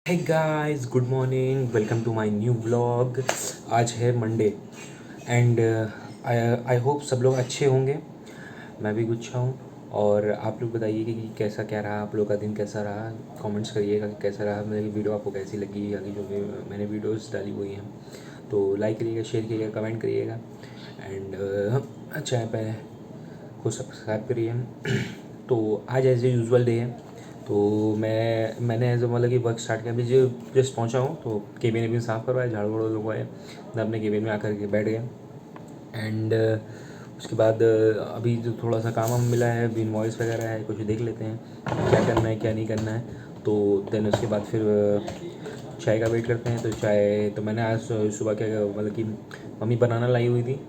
Hey guys, good morning, welcome to my new vlog. आज है Monday and I hope सब लोग अच्छे होंगे। मैं भी अच्छा हूँ। और आप लोग बताइए कि कैसा क्या रहा, आप लोग का दिन कैसा रहा। कमेंट्स करिएगा कि कैसा रहा, मेरी वीडियो आपको कैसी लगी, आगे जो भी मैंने वीडियोस डाली हुई हैं तो लाइक करिएगा, शेयर करिएगा, कमेंट करिएगा एंड चाय पे को सब्सक्राइब करिए। तो आज एज ए यूजुअल डे है, तो मैंने एज मतलब कि वर्क स्टार्ट किया। अभी जो जस्ट पहुंचा हूँ तो केबिन वेबिन साफ़ करवाया, झाड़ू वाड़ू लगवाए, मैं अपने केबिन में आकर के बैठ गया। एंड उसके बाद अभी जो थोड़ा सा काम वाम मिला है, अभी इनवॉइस वगैरह है, कुछ देख लेते हैं क्या करना है क्या नहीं करना है। तो देन उसके बाद फिर चाय का वेट करते हैं। तो चाय तो मैंने आज सुबह क्या मतलब कि मम्मी बनाना लाई हुई थी,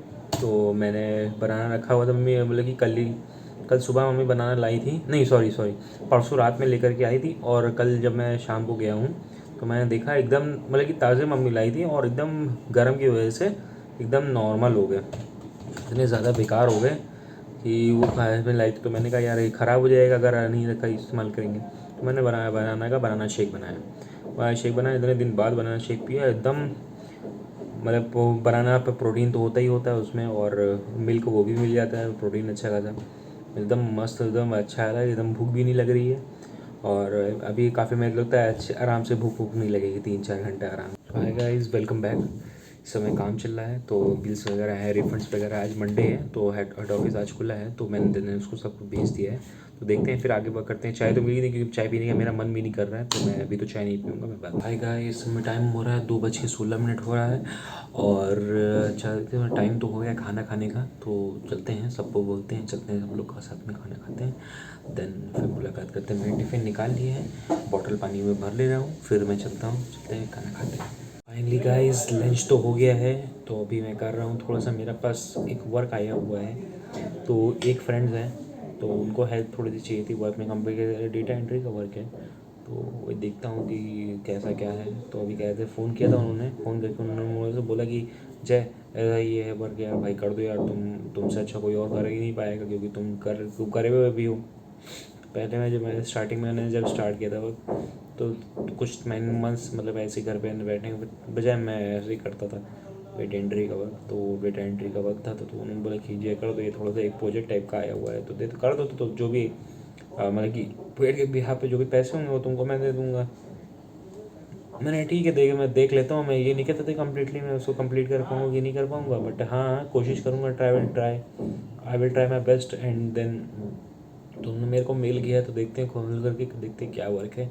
तो मैंने बनाना रखा हुआ था। मम्मी मतलब कि कल सुबह मम्मी बनाना लाई थी, नहीं सॉरी सॉरी, परसों रात में लेकर के आई थी। और कल जब मैं शाम को गया हूँ तो मैंने देखा एकदम मतलब कि ताज़े मम्मी लाई थी और एकदम गर्म की वजह से एकदम नॉर्मल हो गए, इतने ज़्यादा बेकार हो गए कि वो खाए में लाई थी। तो मैंने कहा यार ये ख़राब हो जाएगा अगर नहीं रखा इस्तेमाल करेंगे। तो मैंने बनाना शेक बनाया शेक बनाया। इतने दिन बाद बनाना शेक पिया, एकदम मतलब वो बनाना पर प्रोटीन तो होता ही होता है उसमें, और मिल्क वो भी मिल जाता है, प्रोटीन अच्छा खासा, एकदम मस्त, एकदम अच्छा है, एकदम भूख भी नहीं लग रही है। और अभी काफ़ी मेरे को लगता है अच्छे आराम से भूख नहीं लगेगी, 3-4 घंटे आराम। Hi guys, welcome back. इस समय काम चल रहा है तो बिल्स वगैरह है, रिफंड्स वगैरह। आज मंडे है तो हेड ऑफिस आज खुला है, तो मैंने उसको सब भेज दिया है। तो देखते हैं फिर आगे बात करते हैं। चाय तो मिली नहीं क्योंकि चाय पीने का मेरा मन भी नहीं कर रहा है, तो मैं अभी तो चाय नहीं पीऊँगा। मैं बात भाई गाइस, इस समय टाइम हो रहा है 2:16 हो रहा है। और चलते हैं, टाइम तो हो गया खाना खाने का, तो चलते हैं, सबको बोलते हैं चलते हैं, सब लोग का साथ में खाना खाते हैं। देन फिर मुलाकात करते हैं। मैंने टिफ़िन निकाल लिए है, बॉटल पानी में भर ले रहा हूँ, फिर मैं चलता हूँ, चलते हैं खाना खाते हैं। फाइनली गाइस, लंच तो हो गया है, तो अभी मैं कर रहा हूँ थोड़ा सा, मेरे पास एक वर्क आया हुआ है। तो एक फ्रेंड्स हैं तो उनको हेल्प थोड़ी सी चाहिए थी, वर्क में कंपनी के डेटा एंट्री का वर्क है। तो वही देखता हूँ कि कैसा क्या है। तो अभी कहते फ़ोन किया था उन्होंने, फ़ोन करके उन्होंने मुझे बोला कि जय ऐसा ये है वर्क यार, भाई कर दो यार, तुमसे अच्छा कोई और कर ही नहीं पाएगा क्योंकि तुम करे हुए भी हो। पहले मैं जब मैंने स्टार्टिंग में मैंने जब स्टार्ट किया था वर्क, तो कुछ मंथ्स मतलब ऐसे घर पे बैठने के बजाय मैं ऐसे ही करता था डेटा एंट्री का वर्क। तो डेटा एंट्री का वर्क था तो उन्होंने बोला कीजिए कर दो, ये थोड़ा सा एक प्रोजेक्ट टाइप का आया हुआ है तो दे तो कर दो। तो जो भी मतलब कि पेड़ के बिहार पे जो भी पैसे होंगे वो तुमको मैं दे दूँगा। मैंने ठीक है, मैं देख लेता हूँ। मैं ये नहीं कहता था कम्प्लीटली मैं उसको कंप्लीट कर पाऊँगा, ये नहीं कर पाऊँगा, बट हाँ कोशिश करूँगा, I will try my best. And then तुमने मेरे को मेल किया है तो देखते हैं, खोल करके देखते हैं क्या वर्क है,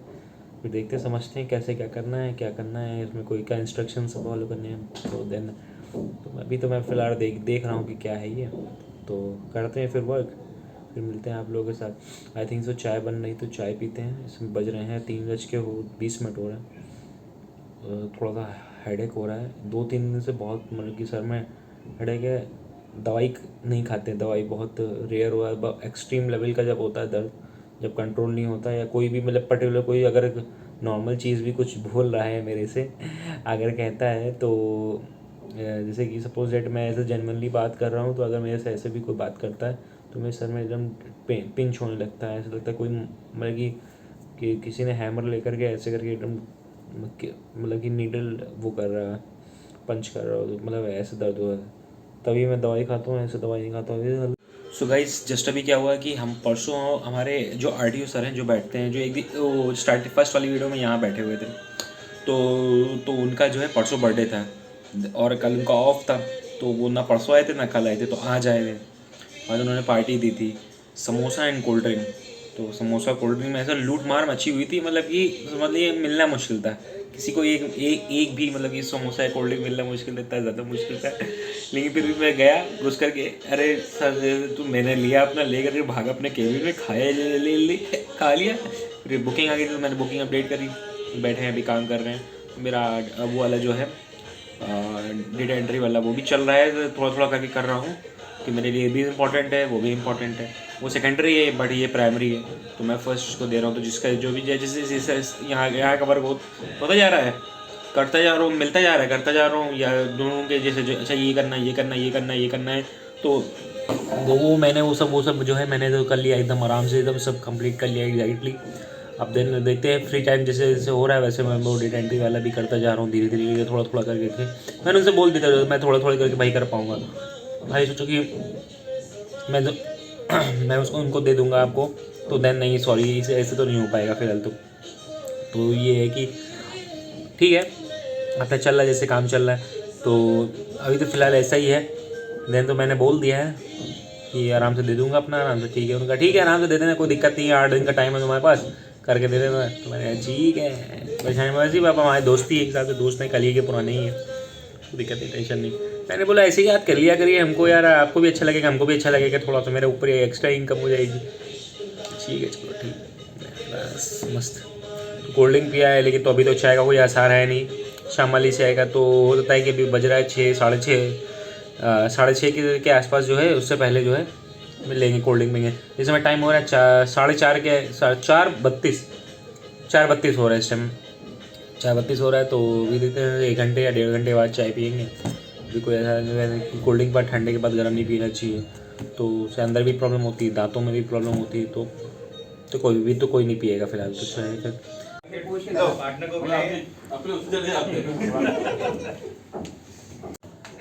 फिर देखते हैं, समझते हैं कैसे क्या करना है इसमें, कोई क्या इंस्ट्रक्शन फॉलो करने हैं। तो देन तो अभी तो मैं फ़िलहाल देख रहा हूँ कि क्या है ये। तो करते हैं फिर वर्क, फिर मिलते हैं आप लोगों के साथ। आई थिंक सो चाय बन रही तो चाय पीते हैं। इसमें बज रहे हैं 3:20 हो रहा है। थोड़ा सा हेडेक हो रहा है 2-3 दिन से, बहुत मतलब कि सर में हेडेक है। दवाई नहीं खाते, दवाई बहुत रेयर हुआ है, एक्सट्रीम लेवल का जब होता है दर्द, जब कंट्रोल नहीं होता, या कोई भी मतलब पर्टिकुलर कोई अगर नॉर्मल चीज़ भी कुछ बोल रहा है मेरे से अगर कहता है तो जैसे कि सपोज डेट मैं ऐसे जनरली बात कर रहा हूँ, तो अगर मेरे से ऐसे भी कोई बात करता है तो मेरे सर में एकदम पिंच होने लगता है। ऐसा लगता है कोई मतलब कि किसी ने हैमर लेकर के ऐसे करके एकदम मतलब कि नीडल वो कर रहा है, पंच कर रहा हो, तो मतलब ऐसे दर्द हुआ है, तभी मैं दवाई खाता हूँ, ऐसे दवाई नहीं खाता हूँ। सो गाइस, जस्ट अभी क्या हुआ कि हम परसों हमारे जो आरटीओ सर हैं जो बैठते हैं, जो एक दिन वो फर्स्ट वाली वीडियो में यहाँ बैठे हुए थे, तो उनका जो है परसों बर्थडे था और कल उनका ऑफ था। तो वो ना परसों आए थे ना कल आए थे, तो आज आए थे। आज उन्होंने पार्टी दी थी, समोसा एंड कोल्ड ड्रिंक। तो समोसा कोल्ड ड्रिंक में ऐसा लूट मार मची हुई थी, मतलब कि मतलब ये मिलना मुश्किल था किसी को, एक भी मतलब कि समोसा या कोल्ड ड्रिंक मिलना मुश्किल था, इतना ज़्यादा मुश्किल था। लेकिन फिर भी मैं गया घुस करके, अरे सर तू, मैंने लिया अपना, ले करके भागा अपने केबिन में, खाया ले खा लिया। फिर बुकिंग आ गई तो मैंने बुकिंग अपडेट करी, बैठे हैं अभी काम कर रहे हैं। मेरा वो वाला जो है डेटा एंट्री वाला वो भी चल रहा है, थोड़ा थोड़ा करके कर रहा हूँ कि मेरे लिए भी इम्पोर्टेंट है, वो भी इम्पोर्टेंट है। वो सेकेंडरी है बट ये प्राइमरी है, तो मैं फर्स्ट उसको दे रहा हूँ। तो जिसका जो भी जैसे यहाँ का वर्क होता जा रहा है, करता जा रहा हूँ, मिलता जा रहा है, करता जा रहा हूँ, या दोनों के जैसे जो अच्छा ये करना है, ये करना है, तो वो मैंने वो सब जो है मैंने तो कर लिया एकदम आराम से, एकदम सब कंप्लीट कर लिया एग्जैक्टली। अब दिन देखते हैं फ्री टाइम जैसे जैसे हो रहा है वैसे मैं वो डेटा एंट्री वाला भी करता जा रहा हूँ धीरे धीरे थोड़ा थोड़ा करके। मैंने उनसे बोल दिया था मैं थोड़ा थोड़ा करके भाई कर पाऊँगा। भाई सोचो कि मैं तो मैं उसको उनको दे दूँगा आपको, तो देन नहीं सॉरी इसे ऐसे तो नहीं हो पाएगा फिलहाल। तो ये है कि ठीक है अपना चल रहा है जैसे काम चल रहा है, तो अभी तो फ़िलहाल ऐसा ही है। देन तो मैंने बोल दिया है कि आराम से दे दूंगा अपना आराम से। ठीक है उनका ठीक है आराम से दे देना कोई दिक्कत नहीं है, 8 दिन का टाइम है तुम्हारे पास करके दे देना। तो मैंने कहा ठीक है परेशानी वैसे ही पापा हमारे दोस्ती एक हिसाब से दोस्त नहीं कल ही के पुराने ही है, कोई दिक्कत नहीं टेंशन नहीं। मैंने बोला ऐसे ही याद कर लिया करिए हमको यार, आपको भी अच्छा लगेगा हमको भी अच्छा लगेगा, थोड़ा सा मेरे ऊपर एक्स्ट्रा इनकम हो जाएगी। ठीक है चलो ठीक बस मस्त। तो कोल्ड ड्रिंक पिया है लेकिन तो अभी तो चाय का कोई आसार है नहीं, शाम वाली चाय का तो हो जाता है कि अभी बज रहा है 6 साढ़े छः के आसपास जो है उससे पहले जो है मिल लेंगे कोल्ड ड्रिंक पियेंगे। इस समय टाइम हो रहा है 4:30 के 4:32 हो रहा है इस टाइम 4:32 हो रहा है। तो अभी देखते हैं 1 घंटे या 1.5 घंटे बाद चाय पियेंगे। अभी कोई ऐसा कोल्ड ड्रिंक पर ठंडे के बाद गर्म नहीं पीना चाहिए, तो उससे अंदर भी प्रॉब्लम होती है दांतों में भी प्रॉब्लम होती है। तो कोई नहीं पिएगा फिलहाल तो चाय।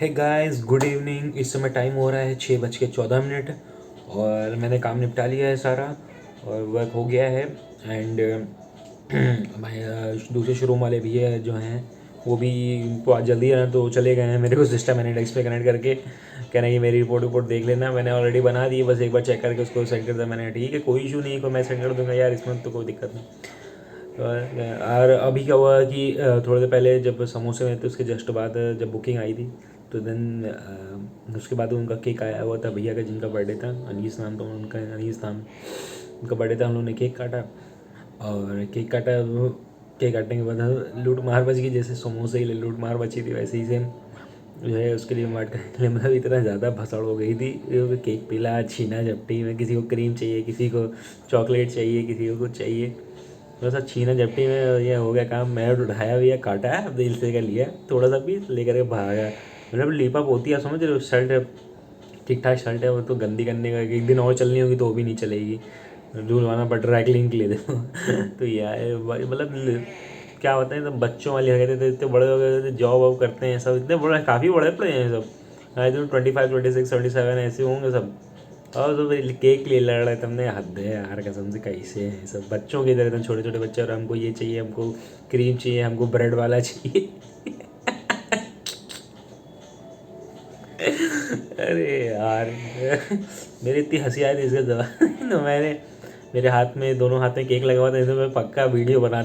Hey guys good evening. इस समय टाइम हो रहा है 6:14 और मैंने काम निपटा लिया है सारा और वर्क हो गया है। एंड दूसरे शोरूम वाले भैया जो हैं वो भी तो आज जल्दी है तो चले गए हैं। मेरे को सिस्टम एनालिटिक्स पे कनेक्ट करके कह रहे हैं कि मेरी रिपोर्ट देख लेना। मैंने ऑलरेडी बना दी, बस एक बार चेक करके उसको सेंड कर दिया। मैंने ठीक है कोई इशू नहीं है, कोई मैं सेंड कर दूँगा यार, इसमें तो कोई दिक्कत नहीं। और अभी क्या हुआ कि थोड़ी देर पहले जब समोसे में थे उसके जस्ट बाद जब बुकिंग आई थी तो देन उसके बाद उनका केक आया हुआ था भैया का जिनका बर्थडे था, अनीस नाम था उनका, अनीस नाम उनका बर्थडे था। हम लोगों ने केक काटा और केक काटने के बाद लूट मार बच गई, जैसे समोसे की लूट मार बची थी वैसे ही सेम जो है उसके लिए बात करने के लिए मतलब इतना ज़्यादा भसड़ हो गई थी। केक पिला छीना झपटी में, किसी को क्रीम चाहिए किसी को चॉकलेट चाहिए किसी को कुछ चाहिए, थोड़ा सा छीना झपटी में ये हो गया काम। मैं उठाया भैया काटा है दिल से कर लिया थोड़ा सा भी लेकर के भागा। मतलब लिपअप होती है समझ रहे हो, शर्ट है ठीक ठाक शर्ट है वो तो गंदी करने का एक दिन और चलनी होगी तो वो भी नहीं चलेगी, धुलवाना पड़ ड्राई क्लीन के लिए देखो। तो यार मतलब क्या होता है एकदम बच्चों वाली हरकतें। तो इतने बड़े हो गए जॉब वॉब करते हैं सब, इतने बड़े काफ़ी बड़े पड़े हैं सब। आई थिंक 25 26 27 ऐसे होंगे सब। और तो केक ले लड़ रहे तुमने, हद है यार कसम से कैसे हैं सब बच्चों की तरह एकदम छोटे छोटे बच्चे। और हमको ये चाहिए हमको क्रीम चाहिए हमको ब्रेड वाला चाहिए। अरे यार मेरी इतनी हंसी आई थी इसके दौरान तो मैंने मेरे हाथ में दोनों हाथ में केक लगा हुआ था, तो मैं पक्का वीडियो बना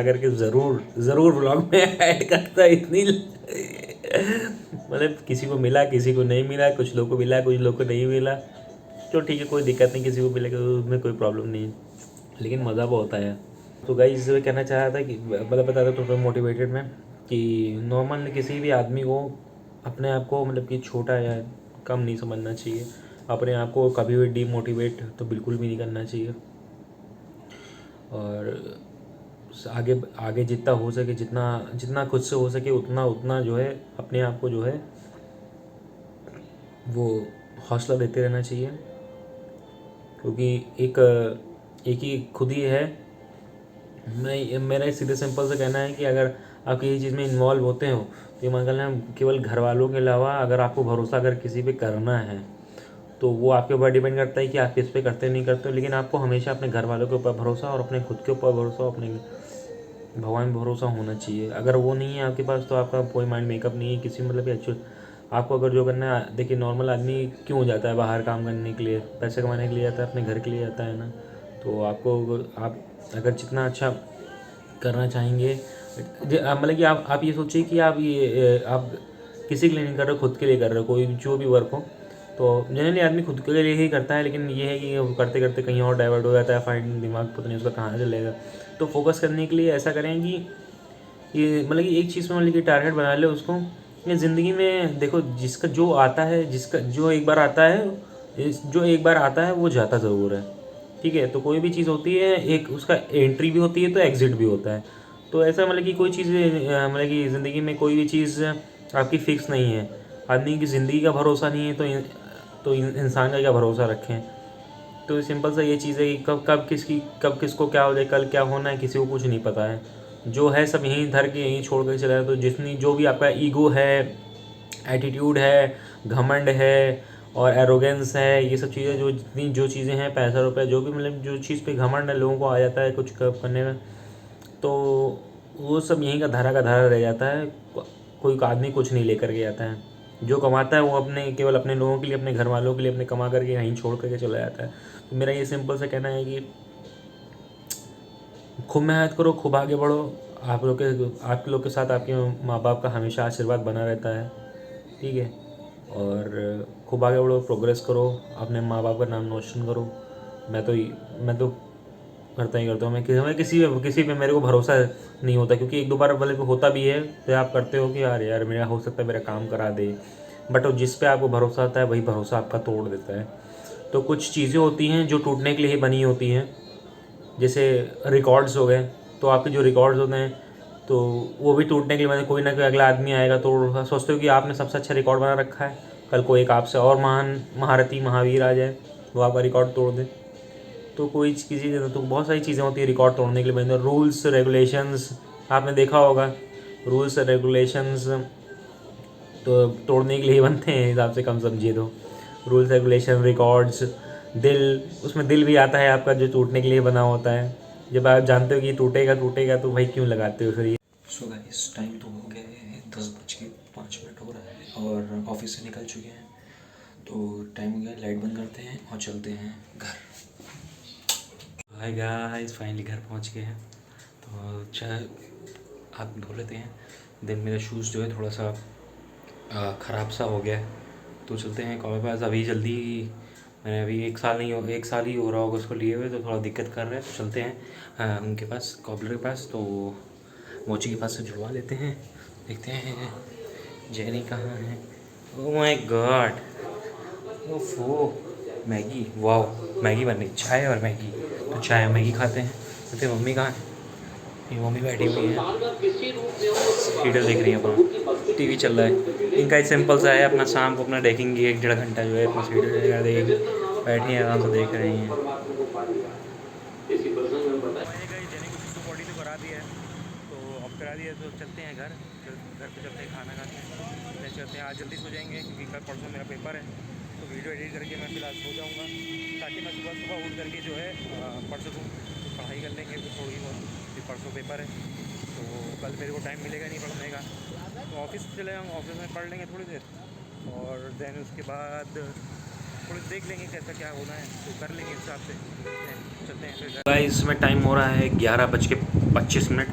करके ज़रूर व्लॉग में ऐड करता। इतनी मतलब किसी को मिला किसी को नहीं मिला, कुछ लोग को मिला कुछ लोग को नहीं मिला, तो ठीक है कोई दिक्कत नहीं, किसी को मिलेगा तो उसमें कोई प्रॉब्लम नहीं है, लेकिन मज़ा बहुत आया। तो गाइस कहना चाह रहा था कि मतलब बता रहा थोड़ा मोटिवेटेड में कि नॉर्मल किसी भी आदमी को अपने आप को मतलब कि छोटा या कम नहीं समझना चाहिए, अपने आप को कभी भी डीमोटिवेट तो बिल्कुल भी नहीं करना चाहिए। और आगे आगे जितना हो सके जितना खुद से हो सके उतना जो है अपने आप को जो है वो हौसला देते रहना चाहिए, क्योंकि एक ही खुद ही है। मेरा सीधे सिंपल से कहना है कि अगर आप किसी चीज़ में इन्वॉल्व होते हो तो ये मान करना केवल घर वालों के अलावा अगर आपको भरोसा अगर किसी पे करना है तो वो आपके ऊपर डिपेंड करता है कि आप किस पे करते नहीं करते हो, लेकिन आपको हमेशा अपने घर वालों के ऊपर भरोसा और अपने खुद के ऊपर भरोसा अपने भगवान पे भरोसा होना चाहिए। अगर वो नहीं है आपके पास तो आपका कोई माइंड मेकअप नहीं है किसी मतलब एक्चुअल आपको अगर जो करना है। देखिए नॉर्मल आदमी क्यों जाता है बाहर काम करने के लिए, पैसे कमाने के लिए जाता है, अपने घर के लिए जाता है ना। तो आपको आप अगर जितना अच्छा करना चाहेंगे मतलब कि आप ये सोचिए कि आप किसी के लिए नहीं कर रहे, खुद के लिए कर रहे हो कोई जो भी वर्क हो। तो जनरली आदमी खुद के लिए ही करता है, लेकिन ये है कि वो करते करते कहीं और डाइवर्ट हो जाता है, फाइंड दिमाग पता नहीं उसका कहाँ चलेगा। तो फोकस करने के लिए ऐसा करें कि ये मतलब कि एक चीज़ में मतलब कि टारगेट बना ले उसको। ये ज़िंदगी में देखो जिसका जो आता है जिसका जो एक बार आता है जो एक बार आता है वो जाता ज़रूर है, ठीक है। तो कोई भी चीज़ होती है एक उसका एंट्री भी होती है तो एग्ज़िट भी होता है। तो ऐसा मतलब कि कोई चीज़ मतलब कि ज़िंदगी में कोई भी चीज़ आपकी फ़िक्स नहीं है। आदमी की ज़िंदगी का भरोसा नहीं है तो इंसान का क्या भरोसा रखें। तो सिंपल सा ये चीज़ है कि कब किसको क्या हो जाए, कल क्या होना है, किसी को कुछ नहीं पता है। जो है सब यहीं धर के यहीं छोड़ कर चला है। तो जितनी जो भी आपका ईगो है, एटीट्यूड है, घमंड है और एरोगेंस है, ये सब चीज़ें जो जितनी जो चीज़ें हैं, पैसा रुपया जो भी मतलब जो चीज़ पे घमंड है लोगों को आ जाता है कुछ करने में, तो वो सब यहीं का धारा रह जाता है। कोई आदमी कुछ नहीं लेकर के जाता है। जो कमाता है वो अपने केवल अपने लोगों के लिए, अपने घर वालों के लिए अपने कमा करके यहीं छोड़ करके चला जाता है। तो मेरा ये सिंपल सा कहना है कि खूब मेहनत करो, खूब आगे बढ़ो। आप लोग के साथ आपके माँ बाप का हमेशा आशीर्वाद बना रहता है, ठीक है। और खूब आगे बढ़ो, प्रोग्रेस करो, अपने माँ बाप का नाम रोशन करो। मैं तो करता ही करता हूँ। मैं किसी पे मेरे को भरोसा नहीं होता, क्योंकि एक दो बार भले होता भी है तो आप करते हो कि यार मेरा हो सकता है मेरा काम करा दे, बट जिस पे आपको भरोसा आता है वही भरोसा आपका तोड़ देता है। तो कुछ चीज़ें होती हैं जो टूटने के लिए ही बनी होती हैं, जैसे रिकॉर्ड्स हो गए। तो आपके जो रिकॉर्ड्स होते हैं तो वो भी टूटने के लिए, मतलब कोई ना कोई अगला आदमी आएगा तो सोचते हो कि आपने सबसे अच्छा रिकॉर्ड बना रखा है, कल को एक आपसे और महान महारथी महावीर आ जाए वो आपका रिकॉर्ड तोड़ दे। तो कोई चीज़ें, तो बहुत सारी चीज़ें होती है रिकॉर्ड तोड़ने के लिए बने। रूल्स रेगुलेशंस आपने देखा होगा, रूल्स रेगुलेशंस तो तोड़ने के लिए बनते हैं हिसाब से, कम समझिए तो। रूल्स रेगुलेशन, रिकॉर्ड्स, दिल, उसमें दिल भी आता है आपका जो टूटने के लिए बना होता है। जब आप जानते हो कि टूटेगा टूटेगा तो भाई क्यों लगाते हो फिर ये। सो गाइस, टाइम तो हो गया है 10:05 हो रहा है और ऑफिस से निकल चुके हैं। तो टाइम हो गया, लाइट बंद करते हैं और चलते हैं घर। हाय गाइस, फाइनली घर पहुंच गए हैं। तो चाय हाथ धो लेते हैं। देन मेरा शूज़ जो है थोड़ा सा ख़राब सा हो गया है, तो चलते हैं कॉलेज पास अभी जल्दी। मैंने अभी एक साल ही हो रहा होगा उसको लिए हुए, तो थोड़ा दिक्कत कर रहा है। तो चलते हैं उनके पास, कॉबलर के पास, तो मोची के पास से जुड़वा लेते हैं। देखते हैं जेनी कहाँ है। ओह माय गॉड, ओफो, मैगी, वाह मैगी बन रही, चाय और मैगी। तो चाय मैगी खाते हैं। कहते मम्मी कहाँ है? ये मम्मी बैठी हुई है, सीरियल देख रही है, अपना टीवी चल रहा है इनका। एक सिंपल सा है, अपना शाम को अपना देखेंगी 1-1.5 घंटा जो है अपना सीरियल देखेंगे, बैठी हैं आराम से देख रही हैं। बॉडी तो करा दी है, तो अब करा दिया तो चलते हैं घर पे चलते हैं, खाना खाते हैं, चलते हैं। आज जल्दी सो जाएंगे क्योंकि कल परसों मेरा पेपर है। तो वीडियो एडिट करके मैं फ़िलहाल सो जाऊँगा, ताकि मैं सुबह सुबह उठ करके जो है पढ़ सकूँ। तो पढ़ाई कर लेंगे थोड़ी बहुत, फिर परसों पेपर है तो कल मेरे को टाइम मिलेगा नहीं पढ़ने का। तो ऑफिस चले जाऊँगा, ऑफिस में पढ़ लेंगे थोड़ी देर, और देन उसके बाद थोड़ी देख लेंगे कैसा क्या होना है, तो कर लेंगे हिसाब से। चलते हैं फिर। गाइस, इसमें टाइम हो रहा है 11:25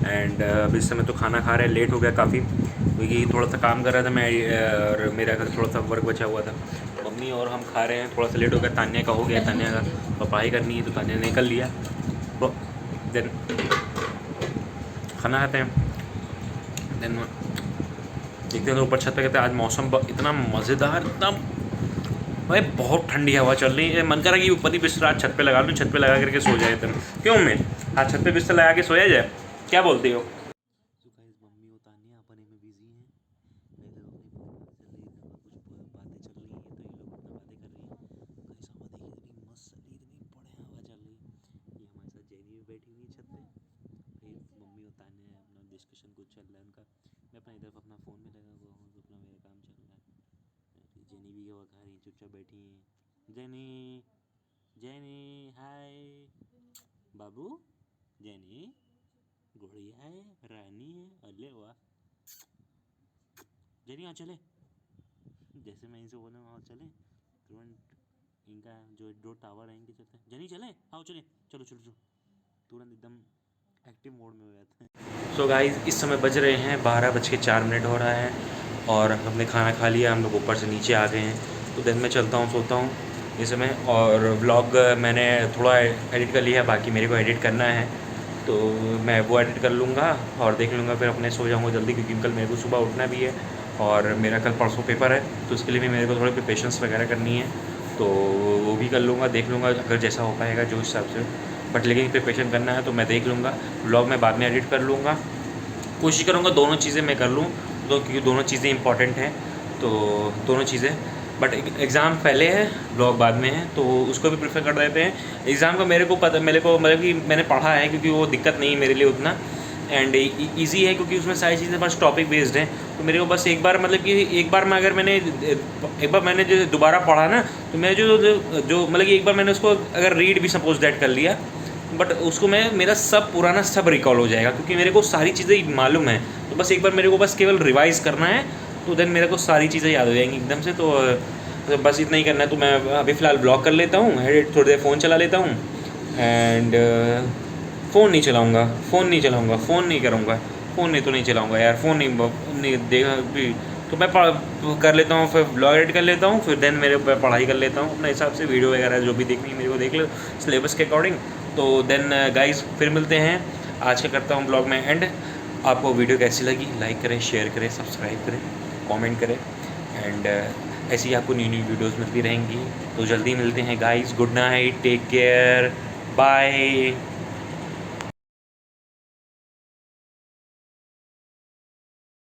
एंड अभी इस समय तो खाना खा रहे हैं। लेट हो गया काफ़ी, क्योंकि थोड़ा सा काम कर रहा था मैं और मेरा घर थोड़ा सा वर्क बचा हुआ था। मम्मी और हम खा रहे हैं, थोड़ा सा लेट हो गया। तान्या का हो गया, तान्या का तो पढ़ाई करनी है तो तान्या ने कर लिया। तो देन खाना खाते हैं, देन देखते हैं। तो ऊपर छत पे कहते हैं आज मौसम इतना मज़ेदार, इतना भाई बहुत ठंडी हवा चल रही है। मन कर रहा है कि ऊपर ही बिस्तर आज छत पे लगा लूँ, छत पे लगा करके सो जाए। तुम क्यों मैं आज छत पे बिस्तर लगा के सोया जाए, क्या बोलते हो? मम्मी और तान्या अपने में बिजी हैं, मैं इधर अपनी कुछ बातें चल रही हैं, तो ये लोग अपना बातें कर रही हैं। गाइस हवा देखिए इतनी मस्त चल रही, इतनी बढ़िया हवा चल रही। ये हमारे साथ जेनी भी बैठी हुई है छत पे। फिर मम्मी और तान्या अपना डिस्कशन कुछ चल रहा है उनका, मैं अपना इधर अपना फ़ोन में लगा हुआ हूँ, तो अपना मेरा काम चल रहा है। जेनी भी हवा खा रही, चुपचाप बैठी हैं। जेनी, जेनी हाय बाबू, जेनी गुड़िया है, रानी है, अरे वाह। जेनी यहाँ चले, जैसे मैं इनसे बोला वहाँ चले तुरंत। इनका जो दो टावर है इनके चलते, जेनी चले, आओ चले, चलो चलो चलो, तुरंत एकदम एक्टिव मोड में हो जाते हैं। सो गाइस, इस समय बज रहे हैं 12:04 हो रहा है और हमने खाना खा लिया। हम लोग ऊपर से नीचे आ गए हैं। तो दिन में चलता हूँ, सोता हूँ इस समय। और व्लॉग मैंने थोड़ा एडिट कर लिया है, बाकी मेरे को एडिट करना है, तो मैं वो एडिट कर लूँगा और देख लूँगा। फिर अपने सो जाऊँगा जल्दी, क्योंकि कल मेरे को सुबह उठना भी है और मेरा कल परसों पेपर है, तो उसके लिए भी मेरे को थोड़ी प्रिपरेशंस वगैरह करनी है। तो वो भी कर लूँगा, देख लूँगा अगर जैसा हो पाएगा जो हिसाब से, बट लेकिन प्रिपरेशन करना है तो मैं देख लूँगा। व्लॉग मैं बाद में एडिट कर लूँगा, कोशिश करूँगा दोनों चीज़ें मैं कर लूँ, तो क्योंकि दोनों चीज़ें इंपॉर्टेंट हैं। तो दोनों चीज़ें बट एग्ज़ाम पहले है, ब्लॉग बाद में है, तो उसको भी प्रेफर कर देते हैं। एग्ज़ाम का मेरे को मतलब कि मैंने पढ़ा है, क्योंकि वो दिक्कत नहीं है मेरे लिए उतना, एंड ईज़ी है क्योंकि उसमें सारी चीज़ें बस टॉपिक बेस्ड हैं। तो मेरे को बस एक बार मतलब कि एक बार मैं अगर मैंने एक बार मैंने जो दोबारा पढ़ा ना, तो मेरे जो मतलब कि एक बार मैंने उसको अगर रीड भी सपोज दैट कर लिया, बट उसको मैं मेरा सब पुराना सब रिकॉल हो जाएगा, क्योंकि मेरे को सारी चीज़ें मालूम है। तो बस एक बार मेरे को बस केवल रिवाइज़ करना है, तो देन मेरे को सारी चीज़ें याद हो जाएंगी एकदम से। तो बस इतना ही करना है। तो मैं अभी फ़िलहाल ब्लॉग कर लेता हूँ, थोड़ी देर फ़ोन चला लेता हूँ, एंड फ़ोन नहीं चलाऊँगा, फ़ोन नहीं करूँगा, फ़ोन नहीं तो नहीं चलाऊँगा यार, फ़ोन नहीं देखा भी। तो मैं कर लेता हूँ, फिर ब्लॉग एडिट कर लेता हूँ, फिर देन मेरे पढ़ाई कर लेता हूँ अपने हिसाब से, वीडियो वगैरह जो भी देखनी है मेरे को देख लो सिलेबस के अकॉर्डिंग। तो देन गाइस फिर मिलते हैं। आज का करता हूँ ब्लॉग में एंड। आपको वीडियो कैसी लगी, लाइक करें, शेयर करें, सब्सक्राइब करें, कमेंट करें, एंड ऐसी आपको न्यू वीडियोस मिलती रहेंगी। तो जल्दी मिलते हैं guys. Good night, take care, bye.